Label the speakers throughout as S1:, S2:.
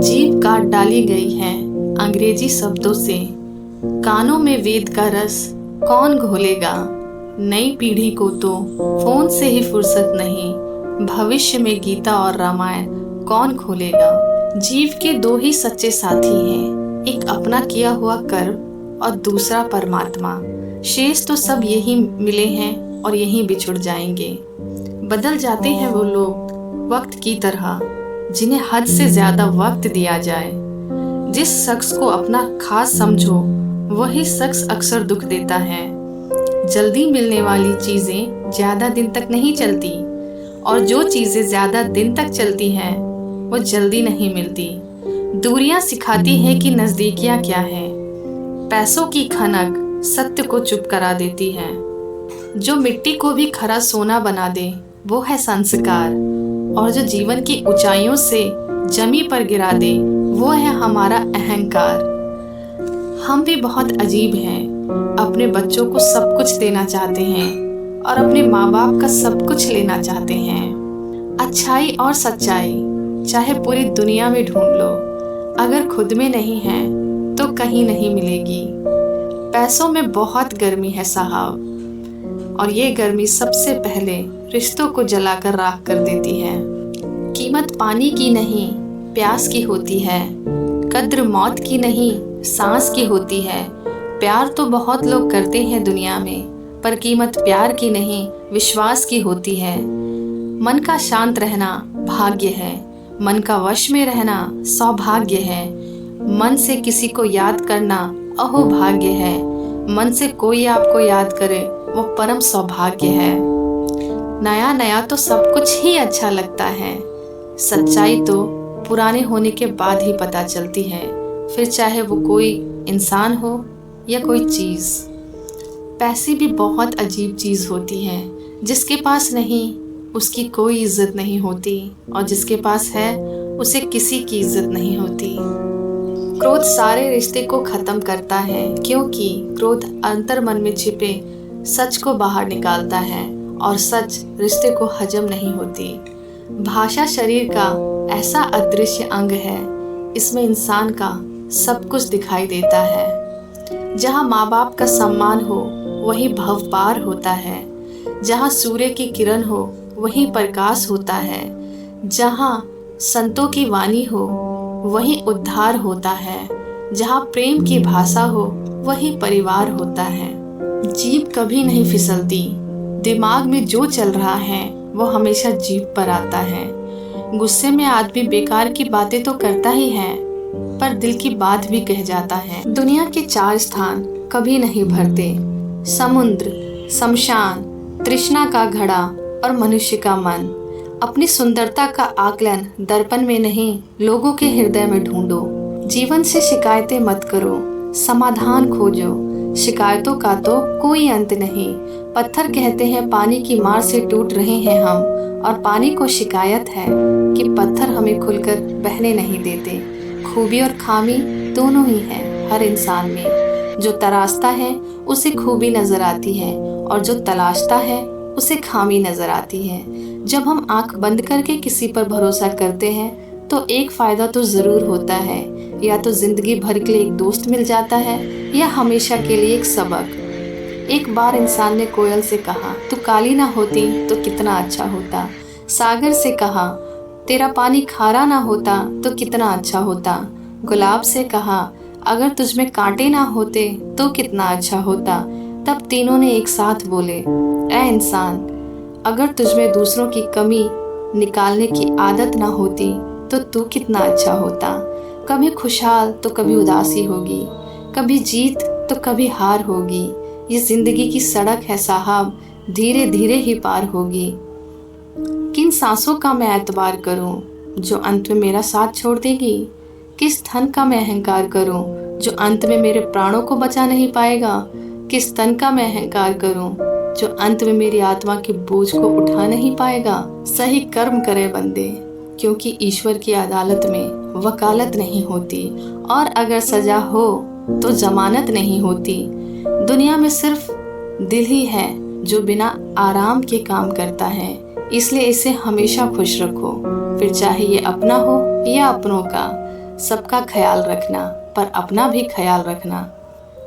S1: जीभ काट डाली गई है अंग्रेजी शब्दों से, कानों में वेद का रस कौन घोलेगा। नई पीढ़ी को तो फोन से ही फुर्सत नहीं, भविष्य में गीता और रामायण कौन खोलेगा। जीव के दो ही सच्चे साथी हैं, एक अपना किया हुआ कर्म और दूसरा परमात्मा। शेष तो सब यही मिले हैं और यहीं बिछुड़ जाएंगे। बदल जाते हैं वो लोग वक्त की तरह, जिन्हें हद से ज्यादा वक्त दिया जाए। जिस शख्स को अपना खास समझो वही शख्स अक्सर दुख देता है। जल्दी मिलने वाली चीजें ज्यादा दिन तक नहीं चलती, और जो चीजें ज्यादा दिन तक चलती हैं वो जल्दी नहीं मिलती। दूरियां सिखाती है कि नजदीकियां क्या है। पैसों की खनक सत्य को चुप करा देती है। जो मिट्टी को भी खरा सोना बना दे वो है संस्कार, और जो जीवन की ऊंचाइयों से जमी पर गिरा दे वो है हमारा अहंकार। हम भी बहुत अजीब हैं, अपने बच्चों को सब कुछ देना चाहते हैं और अपने माँ बाप का सब कुछ लेना चाहते हैं। अच्छाई और सच्चाई चाहे पूरी दुनिया में ढूंढ लो, अगर खुद में नहीं है तो कहीं नहीं मिलेगी। पैसों में बहुत गर्मी है साहब, और ये गर्मी सबसे पहले रिश्तों को जलाकर राख कर देती है। कीमत पानी की नहीं प्यास की होती है, कद्र मौत की नहीं सांस की होती है। प्यार तो बहुत लोग करते हैं दुनिया में, पर कीमत प्यार की नहीं विश्वास की होती है। मन का शांत रहना भाग्य है, मन का वश में रहना सौभाग्य है। मन से किसी को याद करना अहो भाग्य है, मन से कोई आपको याद करे वो परम सौभाग्य है। नया नया तो सब कुछ ही अच्छा लगता है, सच्चाई तो पुराने होने के बाद ही पता चलती है, फिर चाहे वो कोई इंसान हो या कोई चीज़। पैसे भी बहुत अजीब चीज़ होती है, जिसके पास नहीं उसकी कोई इज्जत नहीं होती, और जिसके पास है उसे किसी की इज्जत नहीं होती। क्रोध सारे रिश्ते को ख़त्म करता है, क्योंकि क्रोध अंतर मन में छिपे सच को बाहर निकालता है, और सच रिश्ते को हजम नहीं होती। भाषा शरीर का ऐसा अदृश्य अंग है, इसमें इंसान का सब कुछ दिखाई देता है। जहाँ माँ बाप का सम्मान हो वहीं भव पार होता है, जहाँ सूर्य की किरण हो वहीं प्रकाश होता है, जहाँ संतों की वाणी हो वहीं उद्धार होता है, जहाँ प्रेम की भाषा हो वहीं परिवार होता है। जीभ कभी नहीं फिसलती, दिमाग में जो चल रहा है वो हमेशा जीभ पर आता है। गुस्से में आदमी बेकार की बातें तो करता ही है, पर दिल की बात भी कह जाता है। दुनिया के 4 स्थान कभी नहीं भरते, समुद्र, शमशान, तृष्णा का घड़ा और मनुष्य का मन। अपनी सुंदरता का आकलन दर्पण में नहीं लोगों के हृदय में ढूंढो। जीवन से शिकायतें मत करो, समाधान खोजो। शिकायतों का तो कोई अंत नहीं। पत्थर कहते हैं पानी की मार से टूट रहे हैं हम, और पानी को शिकायत है कि पत्थर हमें खुलकर बहने नहीं देते। खूबी और खामी दोनों ही है हर इंसान में। जो तराशता है उसे खूबी नजर आती है, और जो तलाशता है उसे खामी नजर आती है। जब हम आंख बंद करके किसी पर भरोसा करते हैं तो एक फायदा तो जरूर होता है, या तो जिंदगी भर के लिए एक दोस्त मिल जाता है, या हमेशा के लिए एक सबक। एक बार इंसान ने कोयल से कहा, तू काली ना होती तो कितना अच्छा होता। सागर से कहा, तेरा पानी खारा ना होता तो कितना अच्छा होता। गुलाब से कहा, अगर तुझमें कांटे ना होते तो कितना अच्छा होता। तब तीनों ने एक साथ बोले, ऐ इंसान, अगर तुझमें दूसरों की कमी निकालने की आदत ना होती तो तू कितना अच्छा होता। कभी खुशहाल तो कभी उदासी होगी, कभी जीत तो कभी हार होगी। ये जिंदगी की सड़क है साहब, धीरे धीरे ही पार होगी। किन सांसों का मैं एतबार करूं जो अंत में मेरा साथ छोड़ देगी। किस धन का मैं अहंकार करूं जो अंत में मेरे प्राणों को बचा नहीं पाएगा। किस तन का मैं अहंकार करूं जो अंत में मेरी आत्मा के बोझ को उठा नहीं पाएगा। सही कर्म करे बंदे, क्योंकि ईश्वर की अदालत में वकालत नहीं होती, और अगर सजा हो तो जमानत नहीं होती। दुनिया में सिर्फ दिल ही है जो बिना आराम के काम करता है। इसलिए इसे हमेशा खुश रखो, फिर चाहे ये अपना हो या अपनों का। सबका ख्याल रखना, पर अपना भी ख्याल रखना।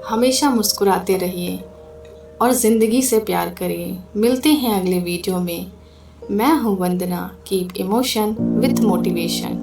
S1: हमेशा मुस्कुराते रहिए और ज़िंदगी से प्यार करिए। मिलते हैं अगले वीडियो में। मैं हूँ Vandana. Keep emotion with motivation.